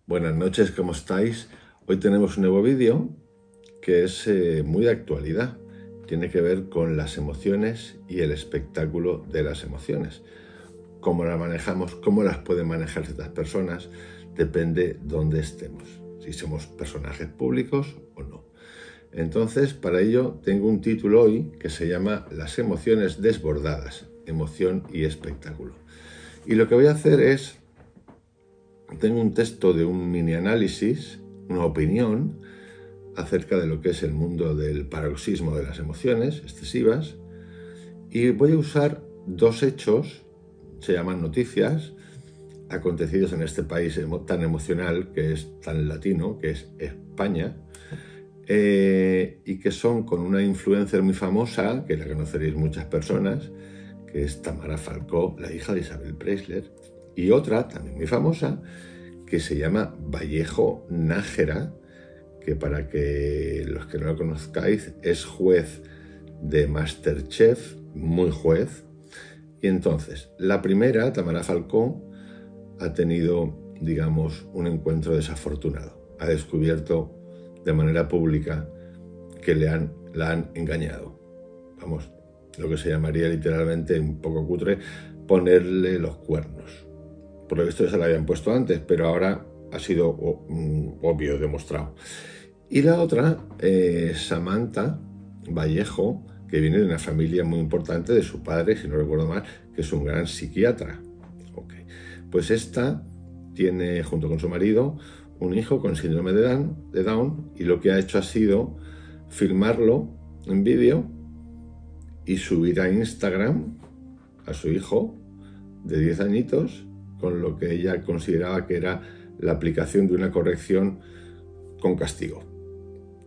Buenas noches, ¿cómo estáis? Hoy tenemos un nuevo vídeo que es muy de actualidad. Tiene que ver con las emociones y el espectáculo de las emociones. Cómo las manejamos, cómo las pueden manejar ciertas personas, depende dónde estemos, si somos personajes públicos o no. Entonces, para ello tengo un título hoy que se llama Las emociones desbordadas, emoción y espectáculo. Y lo que voy a hacer es, tengo un texto de un mini análisis, una opinión acerca de lo que es el mundo del paroxismo de las emociones excesivas, y voy a usar dos hechos, se llaman noticias, acontecidos en este país tan emocional, que es tan latino, que es España, y que son con una influencer muy famosa, que la conoceréis muchas personas, que es Tamara Falcó, la hija de Isabel Preisler, y otra también muy famosa, que se llama Vallejo Nájera, que para que los que no lo conozcáis es juez de MasterChef, muy juez. Y entonces, la primera, Tamara Falcó, ha tenido, digamos, un encuentro desafortunado. Ha descubierto de manera pública que la han engañado. Vamos, lo que se llamaría literalmente, un poco cutre, ponerle los cuernos. Por lo visto ya se la habían puesto antes, pero ahora ha sido obvio, demostrado. Y la otra, Samantha Vallejo, que viene de una familia muy importante de su padre, si no recuerdo mal, que es un gran psiquiatra. Okay. Pues esta tiene, junto con su marido, un hijo con síndrome de Down, y lo que ha hecho ha sido filmarlo en vídeo y subir a Instagram a su hijo de 10 añitos con lo que ella consideraba que era la aplicación de una corrección con castigo.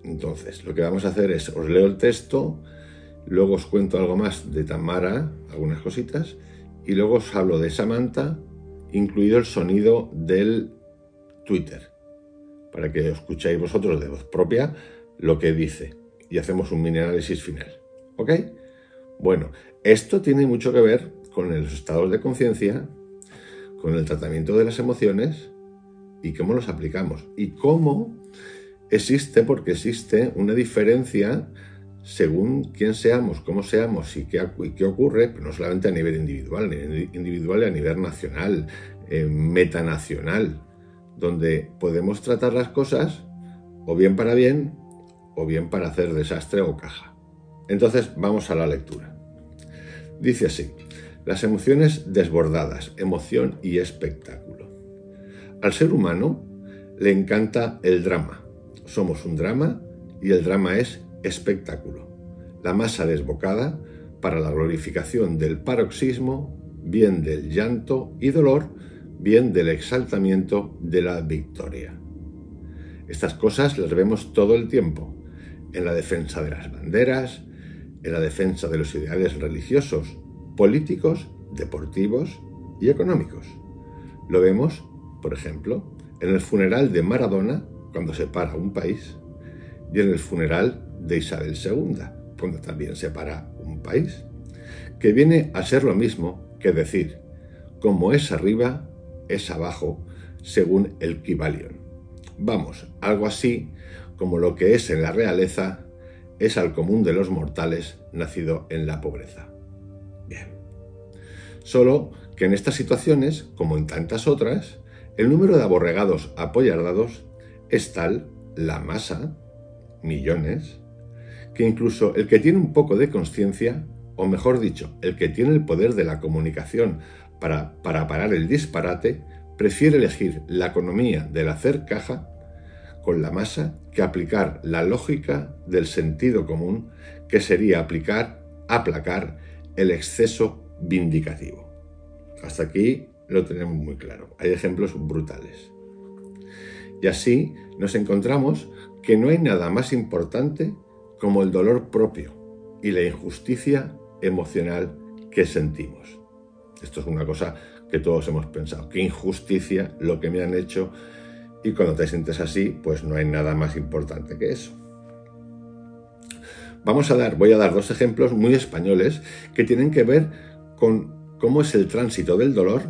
Entonces, lo que vamos a hacer es, os leo el texto, luego os cuento algo más de Tamara, algunas cositas, y luego os hablo de Samantha, incluido el sonido del Twitter, para que escuchéis vosotros de voz propia lo que dice, y hacemos un mini análisis final. ¿Ok? Bueno, esto tiene mucho que ver con los estados de conciencia, con el tratamiento de las emociones y cómo los aplicamos, y cómo porque existe una diferencia según quién seamos, cómo seamos y qué ocurre, pero no solamente a nivel individual y a nivel nacional, metanacional, donde podemos tratar las cosas o bien para bien o bien para hacer desastre o caja. Entonces vamos a la lectura. Dice así: las emociones desbordadas, emoción y espectáculo. Al ser humano le encanta el drama. Somos un drama y el drama es espectáculo. La masa desbocada para la glorificación del paroxismo, bien del llanto y dolor, bien del exaltamiento de la victoria. Estas cosas las vemos todo el tiempo, en la defensa de las banderas, en la defensa de los ideales religiosos, políticos, deportivos y económicos. Lo vemos, por ejemplo, en el funeral de Maradona, cuando se para un país, y en el funeral de Isabel II, cuando también se para un país, que viene a ser lo mismo que decir, como es arriba, es abajo, según el Kybalion. Vamos, algo así como lo que es en la realeza es al común de los mortales nacido en la pobreza. Bien. Solo que en estas situaciones, como en tantas otras, el número de aborregados apoyardados es tal, la masa, millones, que incluso el que tiene un poco de conciencia, o mejor dicho, el que tiene el poder de la comunicación para parar el disparate, prefiere elegir la economía del hacer caja con la masa que aplicar la lógica del sentido común, que sería aplacar el exceso vindicativo. Hasta aquí lo tenemos muy claro. Hay ejemplos brutales. Y así nos encontramos que no hay nada más importante como el dolor propio y la injusticia emocional que sentimos. Esto es una cosa que todos hemos pensado. Qué injusticia lo que me han hecho. Y cuando te sientes así, pues no hay nada más importante que eso. Voy a dar dos ejemplos muy españoles que tienen que ver con cómo es el tránsito del dolor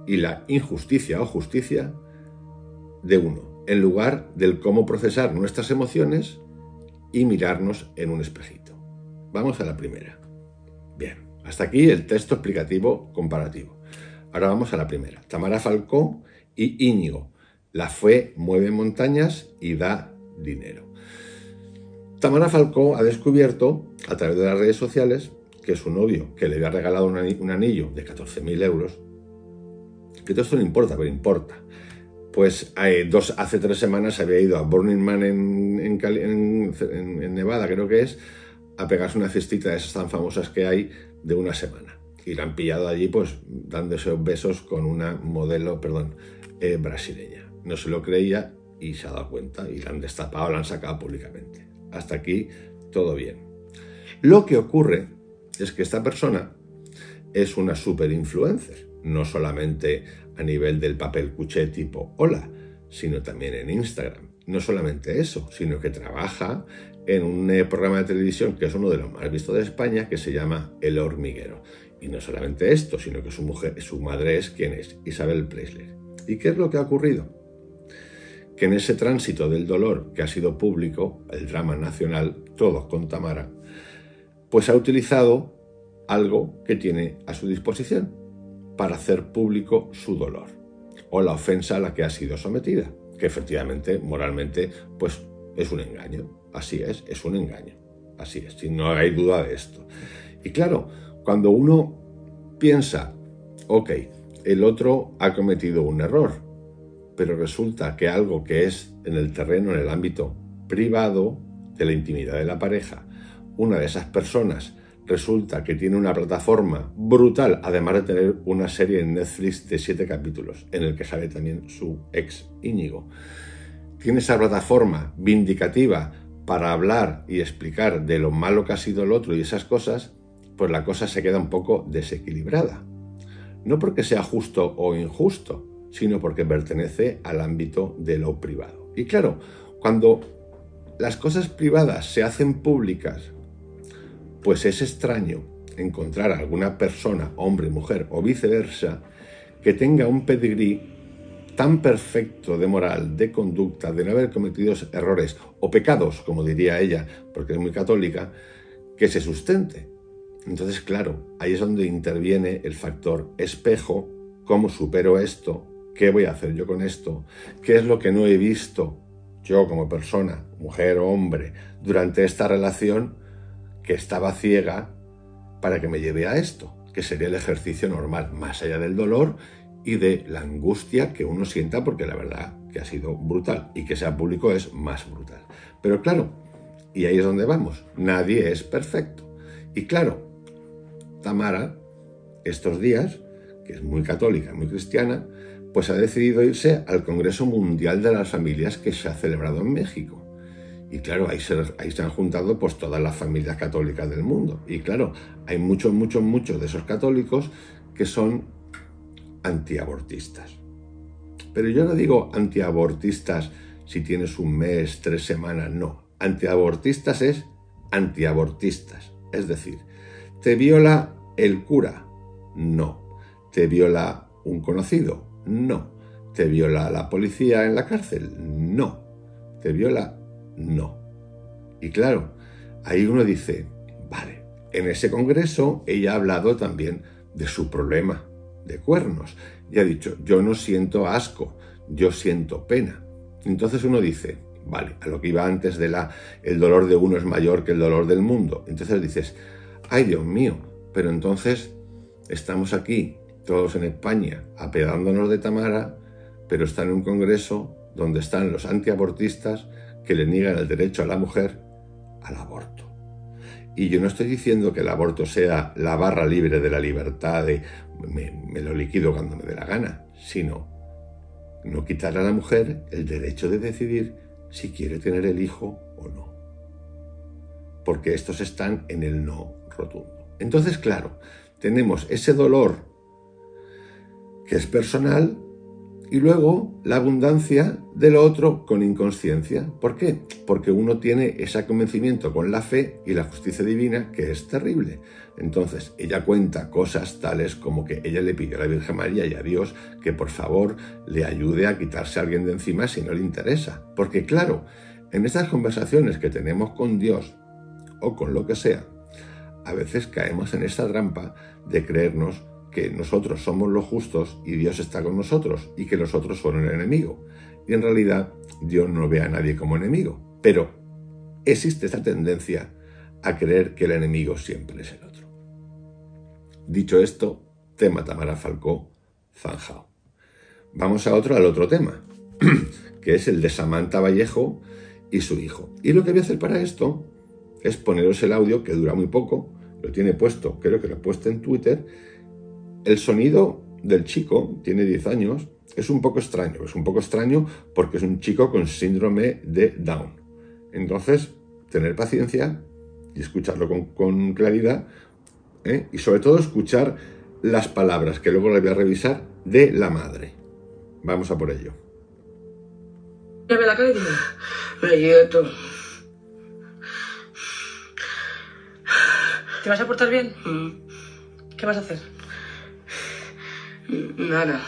y la injusticia o justicia de uno, en lugar del cómo procesar nuestras emociones y mirarnos en un espejito. Vamos a la primera. Bien, hasta aquí el texto explicativo comparativo. Ahora vamos a la primera. Tamara Falcó y Íñigo. La fe mueve montañas y da dinero. Tamara Falcó ha descubierto, a través de las redes sociales, que su novio, que le había regalado un anillo de 14.000 euros, que todo esto no importa, pero importa, pues hace 3 semanas había ido a Burning Man en Nevada, creo que es, a pegarse una cestita de esas tan famosas que hay de una semana. Y la han pillado allí, pues, dándose besos con una modelo, brasileña. No se lo creía y se ha dado cuenta y la han destapado, la han sacado públicamente. Hasta aquí, todo bien. Lo que ocurre es que esta persona es una super influencer, no solamente a nivel del papel cuché tipo hola, sino también en Instagram. No solamente eso, sino que trabaja en un programa de televisión que es uno de los más vistos de España, que se llama El Hormiguero. Y no solamente esto, sino que su madre es quien es, Isabel Preisler. ¿Y qué es lo que ha ocurrido? Que en ese tránsito del dolor que ha sido público, el drama nacional, todos con Tamara, pues ha utilizado algo que tiene a su disposición para hacer público su dolor o la ofensa a la que ha sido sometida, que efectivamente, moralmente, pues es un engaño. Así es un engaño. Así es, no hay duda de esto. Y claro, cuando uno piensa, ok, el otro ha cometido un error, pero resulta que algo que es en el terreno, en el ámbito privado de la intimidad de la pareja, una de esas personas resulta que tiene una plataforma brutal, además de tener una serie en Netflix de 7 capítulos, en el que sale también su ex Íñigo. Tiene esa plataforma vindicativa para hablar y explicar de lo malo que ha sido el otro y esas cosas, pues la cosa se queda un poco desequilibrada. No porque sea justo o injusto, sino porque pertenece al ámbito de lo privado. Y claro, cuando las cosas privadas se hacen públicas, pues es extraño encontrar a alguna persona, hombre, mujer o viceversa, que tenga un pedigrí tan perfecto de moral, de conducta, de no haber cometido errores o pecados, como diría ella, porque es muy católica, que se sustente. Entonces, claro, ahí es donde interviene el factor espejo. ¿Cómo supero esto? ¿Qué voy a hacer yo con esto? ¿Qué es lo que no he visto yo como persona, mujer o hombre, durante esta relación que estaba ciega para que me lleve a esto? Que sería el ejercicio normal, más allá del dolor y de la angustia que uno sienta, porque la verdad que ha sido brutal, y que sea público es más brutal. Pero claro, y ahí es donde vamos, nadie es perfecto. Y claro, Tamara, estos días, que es muy católica, muy cristiana, pues ha decidido irse al Congreso Mundial de las Familias que se ha celebrado en México. Y claro, ahí se han juntado pues todas las familias católicas del mundo. Y claro, hay muchos de esos católicos que son antiabortistas. Pero yo no digo antiabortistas si tienes un mes, 3 semanas, no. Antiabortistas es antiabortistas. Es decir, ¿te viola el cura? No. ¿Te viola un conocido? No. ¿Te viola la policía en la cárcel? No. ¿Te viola? No. Y claro, ahí uno dice, vale, en ese congreso ella ha hablado también de su problema de cuernos y ha dicho, yo no siento asco, yo siento pena. Entonces uno dice, vale, a lo que iba antes de el dolor de uno es mayor que el dolor del mundo. Entonces dices, ay Dios mío, pero entonces estamos aquí todos en España apiadándonos de Tamara, pero está en un congreso donde están los antiabortistas que le niegan el derecho a la mujer al aborto. Y yo no estoy diciendo que el aborto sea la barra libre de la libertad de me lo liquido cuando me dé la gana, sino no quitar a la mujer el derecho de decidir si quiere tener el hijo o no. Porque estos están en el no rotundo. Entonces, claro, tenemos ese dolor que es personal Y luego la abundancia de lo otro con inconsciencia. ¿Por qué? Porque uno tiene ese convencimiento con la fe y la justicia divina que es terrible. Entonces ella cuenta cosas tales como que ella le pidió a la Virgen María y a Dios que por favor le ayude a quitarse a alguien de encima si no le interesa. Porque claro, en estas conversaciones que tenemos con Dios o con lo que sea, a veces caemos en esta trampa de creernos que nosotros somos los justos y Dios está con nosotros y que los otros son el enemigo. Y en realidad Dios no ve a nadie como enemigo. Pero existe esta tendencia a creer que el enemigo siempre es el otro. Dicho esto, tema Tamara Falcó, zanjao. Vamos al otro tema, que es el de Samantha Vallejo y su hijo. Y lo que voy a hacer para esto es poneros el audio, que dura muy poco, lo tiene puesto, creo que lo he puesto en Twitter. El sonido del chico, tiene 10 años, es un poco extraño porque es un chico con síndrome de Down. Entonces, tener paciencia y escucharlo con claridad, y sobre todo escuchar las palabras, que luego las voy a revisar, de la madre. Vamos a por ello. Dame la cara y dime. Galleto. ¿Te vas a portar bien? ¿Qué vas a hacer? Nada.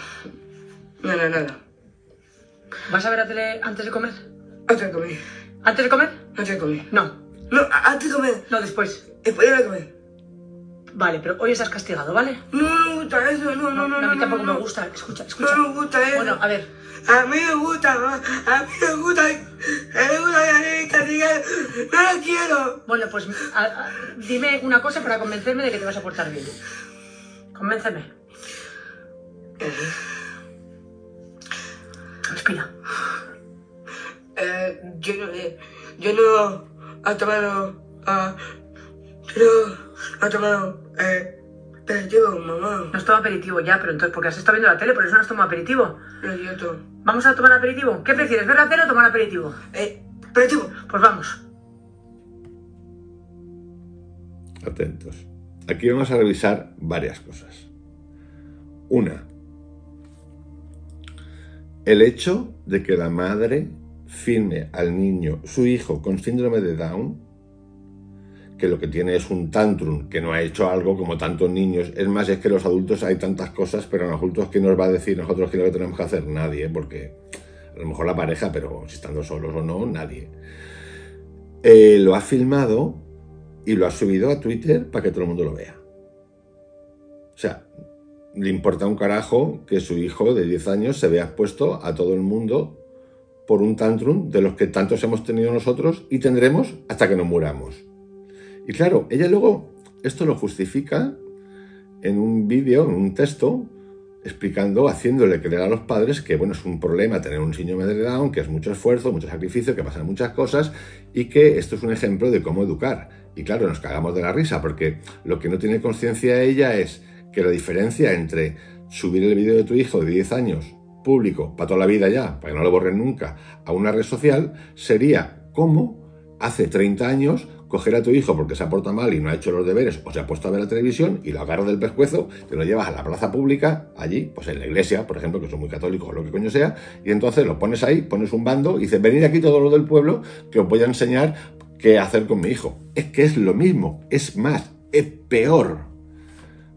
¿Vas a ver la tele antes de comer? Antes de comer. ¿Antes de comer? Antes de comer. No. No, antes de comer. No, después. Después de comer. Vale, pero hoy estás castigado, ¿vale? No me gusta eso, no. A mí tampoco me gusta. Escucha. No me gusta eso. Bueno, a ver. A mí me gusta castigar. No lo quiero. Bueno, pues dime una cosa para convencerme de que te vas a portar bien. Convénceme. Respira. Yo no he tomado aperitivo, mamá. No has tomado aperitivo ya, pero entonces, porque has estado viendo la tele, por eso no has tomado aperitivo. Galleto. ¿Vamos a tomar aperitivo? ¿Qué prefieres, ver la tele o tomar aperitivo? Aperitivo. Pues vamos. Atentos. Aquí vamos a revisar varias cosas. Una, el hecho de que la madre firme al niño, su hijo con síndrome de Down, que lo que tiene es un tantrum, que no ha hecho algo como tantos niños. Es más, es que los adultos hay tantas cosas, pero los adultos, ¿quién nos va a decir nosotros qué es lo que tenemos que hacer? Nadie, porque a lo mejor la pareja, pero si estando solos o no, nadie. Lo ha filmado y lo ha subido a Twitter para que todo el mundo lo vea. O sea, le importa un carajo que su hijo de 10 años se vea expuesto a todo el mundo por un tantrum de los que tantos hemos tenido nosotros y tendremos hasta que nos muramos. Y claro, ella luego esto lo justifica en un vídeo, en un texto, explicando, haciéndole creer a los padres que, bueno, es un problema tener un síndrome de Down, que es mucho esfuerzo, mucho sacrificio, que pasan muchas cosas y que esto es un ejemplo de cómo educar. Y claro, nos cagamos de la risa porque lo que no tiene conciencia ella es que la diferencia entre subir el vídeo de tu hijo de 10 años, público, para toda la vida ya, para que no lo borren nunca, a una red social, sería como hace 30 años coger a tu hijo porque se ha portado mal y no ha hecho los deberes o se ha puesto a ver la televisión y lo agarras del pescuezo, te lo llevas a la plaza pública, allí, pues en la iglesia, por ejemplo, que son muy católicos o lo que coño sea, y entonces lo pones ahí, pones un bando y dices, venid aquí todos los del pueblo que os voy a enseñar qué hacer con mi hijo. Es que es lo mismo, es más, es peor,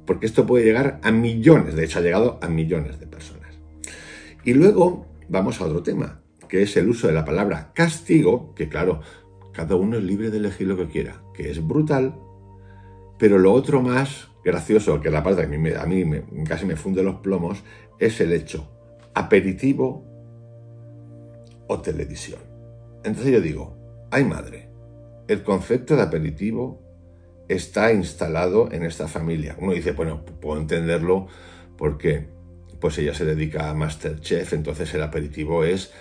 porque esto puede llegar a millones, de hecho ha llegado a millones de personas. Y luego vamos a otro tema, que es el uso de la palabra castigo, que claro, cada uno es libre de elegir lo que quiera, que es brutal, pero lo otro más gracioso, que es la parte que a mí casi me funde los plomos, es el hecho aperitivo o televisión. Entonces yo digo, ay madre, el concepto de aperitivo está instalado en esta familia. Uno dice, bueno, puedo entenderlo porque pues ella se dedica a MasterChef, entonces el aperitivo es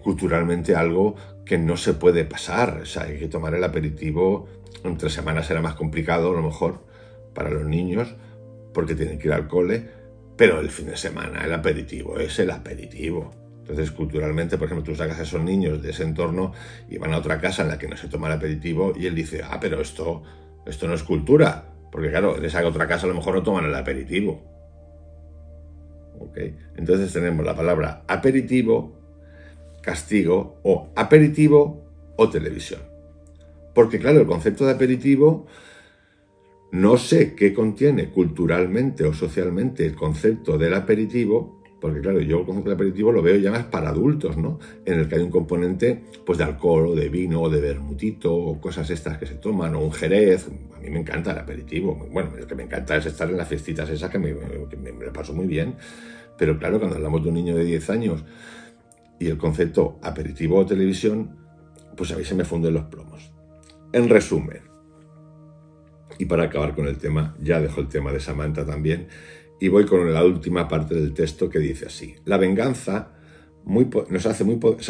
culturalmente algo que no se puede pasar. O sea, hay que tomar el aperitivo. Entre semanas será más complicado, a lo mejor, para los niños, porque tienen que ir al cole, pero el fin de semana el aperitivo es el aperitivo. Entonces, culturalmente, por ejemplo, tú sacas a esos niños de ese entorno y van a otra casa en la que no se toma el aperitivo y él dice, ah, pero esto no es cultura, porque claro, de esa otra casa a lo mejor no toman el aperitivo. ¿ok? Entonces tenemos la palabra aperitivo, castigo, o aperitivo o televisión. Porque claro, el concepto de aperitivo, no sé qué contiene culturalmente o socialmente el concepto del aperitivo, porque claro, yo el concepto de aperitivo lo veo ya más para adultos, ¿no? En el que hay un componente pues de alcohol o de vino o de vermutito o cosas estas que se toman, o un jerez. A mí me encanta el aperitivo. Bueno, lo que me encanta es estar en las fiestitas esas que me lo paso muy bien. Pero claro, cuando hablamos de un niño de 10 años y el concepto aperitivo o televisión, pues a mí se me funden los plomos. En resumen, y para acabar con el tema, ya dejo el tema de Samantha también, y voy con la última parte del texto que dice así: la venganza se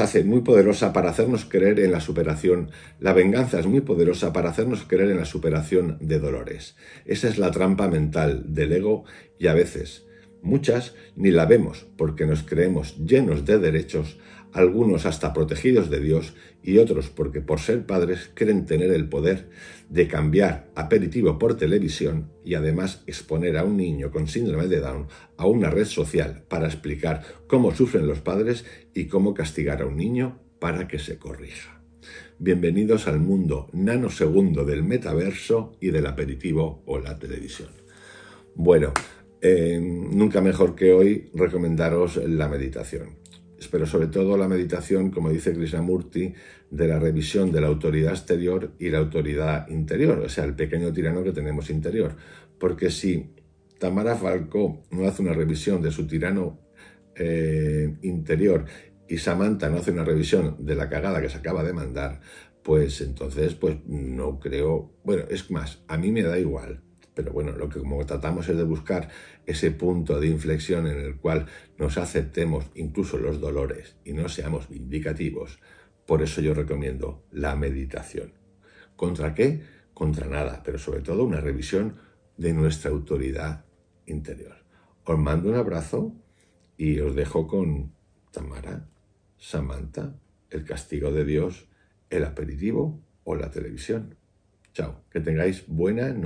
hace muy poderosa para hacernos creer en la superación. La venganza es muy poderosa para hacernos creer en la superación de dolores. Esa es la trampa mental del ego, y a veces, muchas, ni la vemos porque nos creemos llenos de derechos, algunos hasta protegidos de Dios, y otros porque por ser padres creen tener el poder de cambiar aperitivo por televisión y además exponer a un niño con síndrome de Down a una red social para explicar cómo sufren los padres y cómo castigar a un niño para que se corrija. Bienvenidos al mundo nanosegundo del metaverso y del aperitivo o la televisión. Bueno, nunca mejor que hoy recomendaros la meditación. Pero sobre todo la meditación, como dice Krishnamurti, de la revisión de la autoridad exterior y la autoridad interior, o sea, el pequeño tirano que tenemos interior. Porque si Tamara Falcó no hace una revisión de su tirano interior y Samantha no hace una revisión de la cagada que se acaba de mandar, pues entonces pues no creo... Bueno, es más, a mí me da igual. Pero bueno, lo que como tratamos es de buscar ese punto de inflexión en el cual nos aceptemos incluso los dolores y no seamos vindicativos. Por eso yo recomiendo la meditación. ¿Contra qué? Contra nada, pero sobre todo una revisión de nuestra autoridad interior. Os mando un abrazo y os dejo con Tamara, Samantha, el castigo de Dios, el aperitivo o la televisión. Chao, que tengáis buena noche.